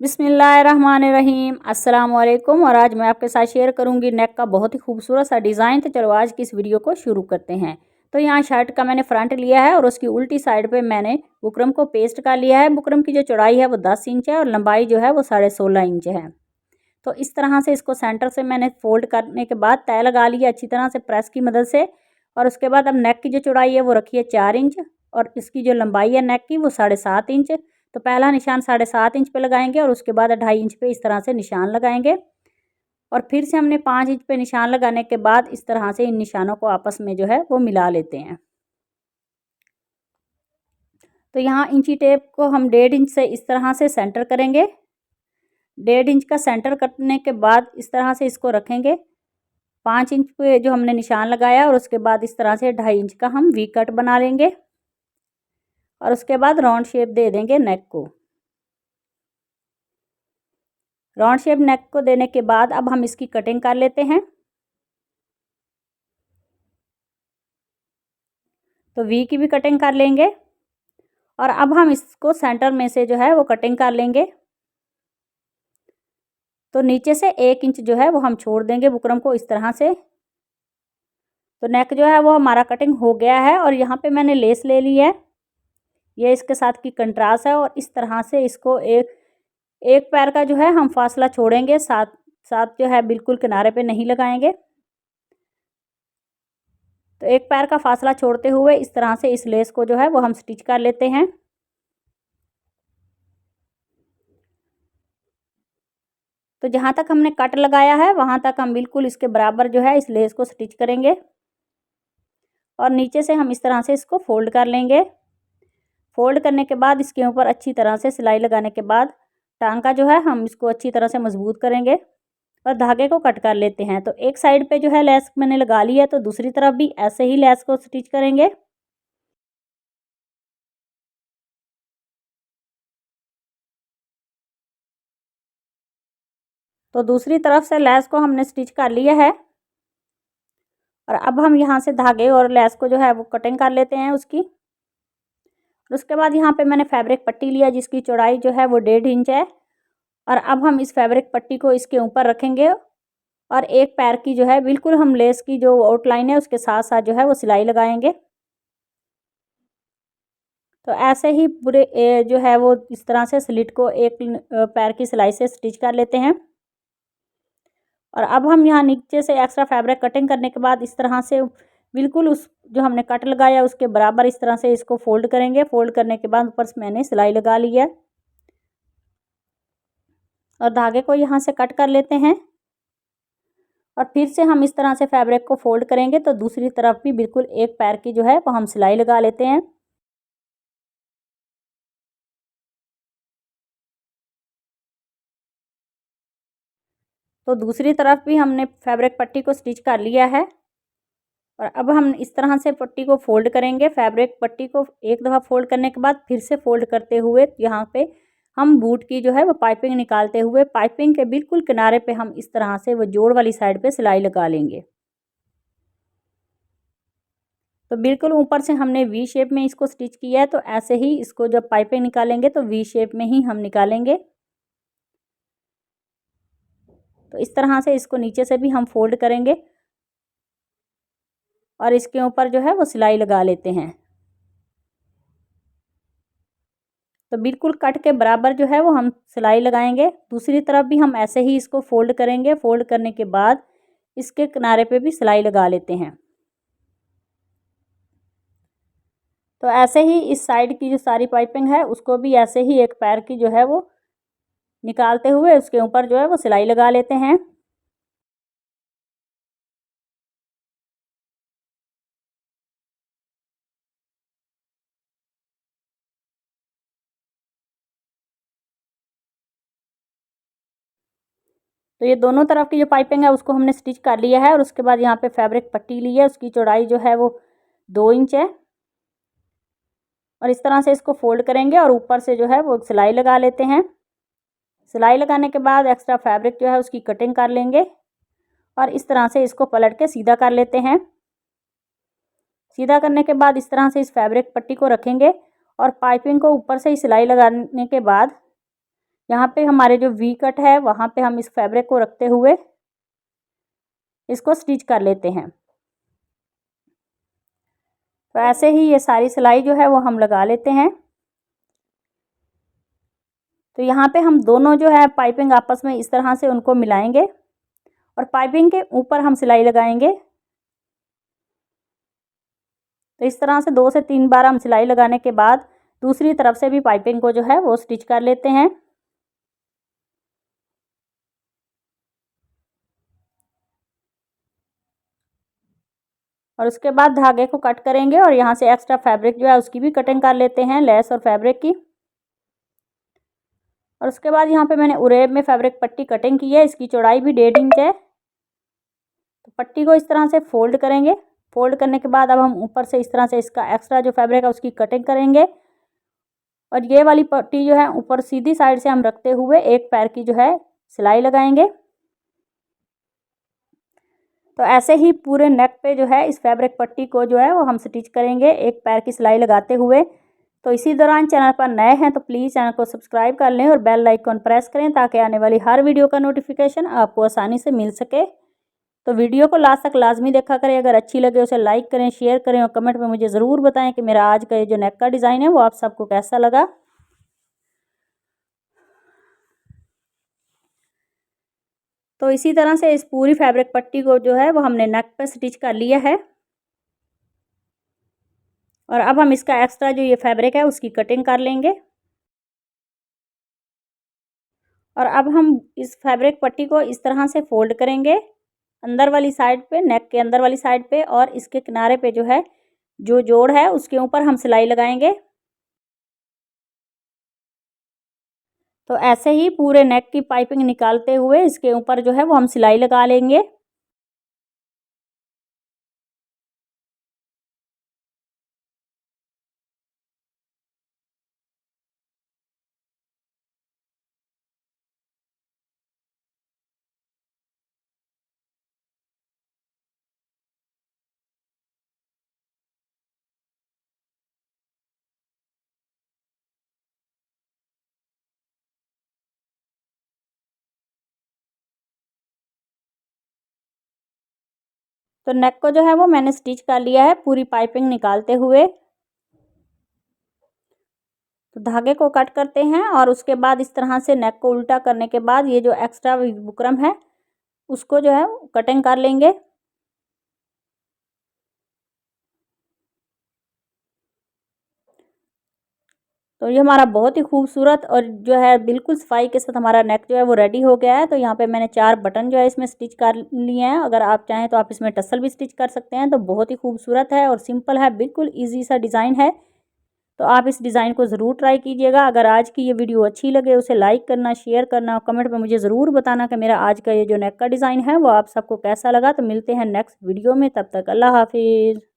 बिस्मिल्लाहिर्रहमानिर्रहीम अस्सलाम वालेकुम। और आज मैं आपके साथ शेयर करूंगी नेक का बहुत ही खूबसूरत सा डिज़ाइन। तो चलो आज की इस वीडियो को शुरू करते हैं। तो यहाँ शर्ट का मैंने फ्रंट लिया है और उसकी उल्टी साइड पे मैंने बुकरम को पेस्ट कर लिया है। बुकरम की जो चौड़ाई है वो 10 इंच है और लंबाई जो है वो 16.5 इंच है। तो इस तरह से इसको सेंटर से मैंने फोल्ड करने के बाद तय लगा लिया अच्छी तरह से प्रेस की मदद से। और उसके बाद अब नेक की जो चौड़ाई है वो रखी है 4 इंच और इसकी जो लंबाई है नेक की वो 7.5 इंच। तो पहला निशान 7.5 इंच पे लगाएंगे और उसके बाद 2.5 इंच पे इस तरह से निशान लगाएंगे। और फिर से हमने 5 इंच पे निशान लगाने के बाद इस तरह से इन निशानों को आपस में जो है वो मिला लेते हैं। तो यहाँ इंची टेप को हम 1.5 इंच से इस तरह से सेंटर करेंगे। 1.5 इंच का सेंटर करने के बाद इस तरह से इसको रखेंगे। 5 इंच पे जो हमने निशान लगाया और उसके बाद इस तरह से 2.5 इंच का हम वी कट बना लेंगे और उसके बाद राउंड शेप दे देंगे नेक को। राउंड शेप नेक को देने के बाद अब हम इसकी कटिंग कर लेते हैं। तो वी की भी कटिंग कर लेंगे और अब हम इसको सेंटर में से जो है वो कटिंग कर लेंगे। तो नीचे से 1 इंच जो है वो हम छोड़ देंगे बुकरम को इस तरह से। तो नेक जो है वो हमारा कटिंग हो गया है और यहाँ पे मैंने लेस ले ली है। ये इसके साथ की कंट्रास्ट है और इस तरह से इसको एक पैर का जो है हम फासला छोड़ेंगे, साथ साथ जो है बिल्कुल किनारे पे नहीं लगाएंगे। तो एक पैर का फासला छोड़ते हुए इस तरह से इस लेस को जो है वो हम स्टिच कर लेते हैं। तो जहाँ तक हमने कट लगाया है वहाँ तक हम बिल्कुल इसके बराबर जो है इस लेस को स्टिच करेंगे और नीचे से हम इस तरह से इसको फोल्ड कर लेंगे। फोल्ड करने के बाद इसके ऊपर अच्छी तरह से सिलाई लगाने के बाद टांका जो है हम इसको अच्छी तरह से मजबूत करेंगे और धागे को कट कर लेते हैं। तो एक साइड पे जो है लेस मैंने लगा ली है तो दूसरी तरफ भी ऐसे ही लेस को स्टिच करेंगे। तो दूसरी तरफ से लेस को हमने स्टिच कर लिया है और अब हम यहाँ से धागे और लेस को जो है वो कटिंग कर लेते हैं उसकी। और उसके बाद यहाँ पे मैंने फैब्रिक पट्टी लिया जिसकी चौड़ाई जो है वो 1.5 इंच है और अब हम इस फैब्रिक पट्टी को इसके ऊपर रखेंगे और एक पैर की जो है बिल्कुल हम लेस की जो आउटलाइन है उसके साथ साथ जो है वो सिलाई लगाएंगे। तो ऐसे ही पूरे जो है वो इस तरह से स्लिट को एक पैर की सिलाई से स्टिच कर लेते हैं। और अब हम यहाँ नीचे से एक्स्ट्रा फैब्रिक कटिंग करने के बाद इस तरह से बिल्कुल उस जो हमने कट लगाया उसके बराबर इस तरह से इसको फोल्ड करेंगे। फोल्ड करने के बाद ऊपर से मैंने सिलाई लगा ली है और धागे को यहाँ से कट कर लेते हैं और फिर से हम इस तरह से फैब्रिक को फोल्ड करेंगे। तो दूसरी तरफ भी बिल्कुल एक पैर की जो है वो हम सिलाई लगा लेते हैं। तो दूसरी तरफ भी हमने फैब्रिक पट्टी को स्टिच कर लिया है और अब हम इस तरह से पट्टी को फोल्ड करेंगे। फैब्रिक पट्टी को एक दफ़ा फोल्ड करने के बाद फिर से फोल्ड करते हुए यहाँ पे हम बूट की जो है वो पाइपिंग निकालते हुए पाइपिंग के बिल्कुल किनारे पे हम इस तरह से वो जोड़ वाली साइड पे सिलाई लगा लेंगे। तो बिल्कुल ऊपर से हमने वी शेप में इसको स्टिच किया है। तो ऐसे ही इसको जब पाइपिंग निकालेंगे तो वी शेप में ही हम निकालेंगे। तो इस तरह से इसको नीचे से भी हम फोल्ड करेंगे और इसके ऊपर जो है वो सिलाई लगा लेते हैं। तो बिल्कुल कट के बराबर जो है वो हम सिलाई लगाएंगे। दूसरी तरफ भी हम ऐसे ही इसको फोल्ड करेंगे। फोल्ड करने के बाद इसके किनारे पे भी सिलाई लगा लेते हैं। तो ऐसे ही इस साइड की जो सारी पाइपिंग है उसको भी ऐसे ही एक पैर की जो है वो निकालते हुए उसके ऊपर जो है वो सिलाई लगा लेते हैं। तो ये दोनों तरफ की जो पाइपिंग है उसको हमने स्टिच कर लिया है और उसके बाद यहाँ पे फैब्रिक पट्टी ली है उसकी चौड़ाई जो है वो 2 इंच है और इस तरह से इसको फोल्ड करेंगे और ऊपर से जो है वो सिलाई लगा लेते हैं। सिलाई लगाने के बाद एक्स्ट्रा फैब्रिक जो है उसकी कटिंग कर लेंगे और इस तरह से इसको पलट के सीधा कर लेते हैं। सीधा करने के बाद इस तरह से इस फैब्रिक पट्टी को रखेंगे और पाइपिंग को ऊपर से ही सिलाई लगाने के बाद यहाँ पे हमारे जो वी कट है वहाँ पे हम इस फैब्रिक को रखते हुए इसको स्टिच कर लेते हैं। तो ऐसे ही ये सारी सिलाई जो है वो हम लगा लेते हैं। तो यहाँ पे हम दोनों जो है पाइपिंग आपस में इस तरह से उनको मिलाएंगे और पाइपिंग के ऊपर हम सिलाई लगाएंगे। तो इस तरह से 2 से 3 बार हम सिलाई लगाने के बाद दूसरी तरफ से भी पाइपिंग को जो है वो स्टिच कर लेते हैं। और उसके बाद धागे को कट करेंगे और यहाँ से एक्स्ट्रा फैब्रिक जो है उसकी भी कटिंग कर लेते हैं, लेस और फैब्रिक की। और उसके बाद यहाँ पे मैंने उरेब में फैब्रिक पट्टी कटिंग की है, इसकी चौड़ाई भी 1.5 इंच है। तो पट्टी को इस तरह से फोल्ड करेंगे। फोल्ड करने के बाद अब हम ऊपर से इस तरह से इसका एक्स्ट्रा जो फैब्रिक है उसकी कटिंग करेंगे। और ये वाली पट्टी जो है ऊपर सीधी साइड से हम रखते हुए एक पैर की जो है सिलाई लगाएंगे। तो ऐसे ही पूरे नेक पे जो है इस फैब्रिक पट्टी को जो है वो हम स्टिच करेंगे एक पैर की सिलाई लगाते हुए। तो इसी दौरान चैनल पर नए हैं तो प्लीज़ चैनल को सब्सक्राइब कर लें और बेल आइकन प्रेस करें ताकि आने वाली हर वीडियो का नोटिफिकेशन आपको आसानी से मिल सके। तो वीडियो को लास्ट तक लाजमी देखा करें। अगर अच्छी लगे उसे लाइक करें, शेयर करें और कमेंट में मुझे ज़रूर बताएं कि मेरा आज का ये जो नेक का डिज़ाइन है वो आप सबको कैसा लगा। तो इसी तरह से इस पूरी फैब्रिक पट्टी को जो है वो हमने नेक पे स्टिच कर लिया है। और अब हम इसका एक्स्ट्रा जो ये फैब्रिक है उसकी कटिंग कर लेंगे। और अब हम इस फैब्रिक पट्टी को इस तरह से फोल्ड करेंगे अंदर वाली साइड पे, नेक के अंदर वाली साइड पे, और इसके किनारे पे जो है जो जोड़ है उसके ऊपर हम सिलाई लगाएंगे। तो ऐसे ही पूरे नेक की पाइपिंग निकालते हुए इसके ऊपर जो है वो हम सिलाई लगा लेंगे। तो नेक को जो है वो मैंने स्टिच कर लिया है पूरी पाइपिंग निकालते हुए। तो धागे को कट करते हैं और उसके बाद इस तरह से नेक को उल्टा करने के बाद ये जो एक्स्ट्रा बुकरम है उसको जो है कटिंग कर लेंगे। तो ये हमारा बहुत ही खूबसूरत और जो है बिल्कुल सफाई के साथ हमारा नेक जो है वो रेडी हो गया है। तो यहाँ पे मैंने 4 बटन जो है इसमें स्टिच कर लिए हैं। अगर आप चाहें तो आप इसमें टसल भी स्टिच कर सकते हैं। तो बहुत ही खूबसूरत है और सिंपल है, बिल्कुल ईजी सा डिज़ाइन है। तो आप इस डिज़ाइन को ज़रूर ट्राई कीजिएगा। अगर आज की ये वीडियो अच्छी लगे उसे लाइक करना, शेयर करना और कमेंट में मुझे ज़रूर बताना कि मेरा आज का ये जो नेक का डिज़ाइन है वो आप सबको कैसा लगा। तो मिलते हैं नेक्स्ट वीडियो में, तब तक अल्लाह हाफिज़।